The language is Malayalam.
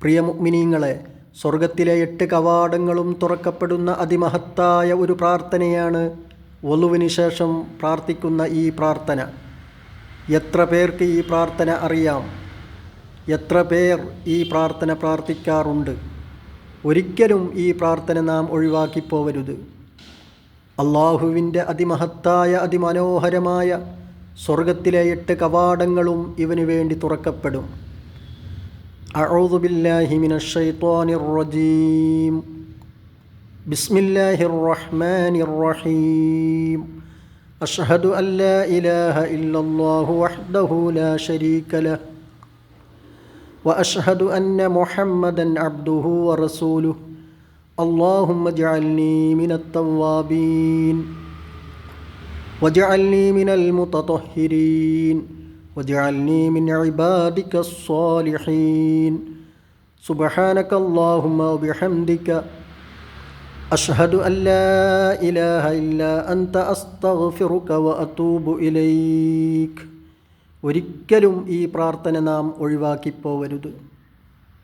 പ്രിയ മുഅ്മിനീങ്ങളെ, സ്വർഗത്തിലെ 8 കവാടങ്ങളും തുറക്കപ്പെടുന്ന അതിമഹത്തായ ഒരു പ്രാർത്ഥനയാണ് വുളുവിന് ശേഷം പ്രാർത്ഥിക്കുന്ന ഈ പ്രാർത്ഥന. എത്ര പേർക്ക് ഈ പ്രാർത്ഥന അറിയാം? എത്ര പേർ ഈ പ്രാർത്ഥന പ്രാർത്ഥിക്കാറുണ്ട്? ഒരിക്കലും ഈ പ്രാർത്ഥന നാം ഒഴിവാക്കിപ്പോവരുത്. അള്ളാഹുവിൻ്റെ അതിമഹത്തായ അതിമനോഹരമായ സ്വർഗത്തിലെ 8 കവാടങ്ങളും ഇവന് വേണ്ടി തുറക്കപ്പെടും. അഊദു ബില്ലാഹി മിനശ് ശൈത്വാനിർ റജീം. ബിസ്മില്ലാഹിർ റഹ്മാനിർ റഹീം. അഷ്ഹദു അൻ ലാ ഇലാഹ ഇല്ലല്ലാഹു വഹ്ദഹു ലാ ശരീക ലഹു വഅഷ്ഹദു അന്ന മുഹമ്മദൻ അബ്ദുഹു വറസൂലുഹു. അല്ലാഹുമ്മ ഇജ്അൽനീ മിനത് തവ്വാബീൻ വജ്അൽനീ മിനൽ മുതത്വഹിരീൻ വജ്അൽനീ മിൻ ഇബാദികസ് സ്വാലിഹീൻ. സുബ്ഹാനക അല്ലാഹുമ്മ വബിഹംദിക അഷ്ഹദു അൻ ലാ ഇലാഹ ഇല്ലാ അൻത അസ്തഗ്ഫിറുക വഅതൂബു ഇലൈക്. ഒരിക്കലും ഈ പ്രാർത്ഥന നാം ഒഴിവാക്കിപ്പോവരുത്.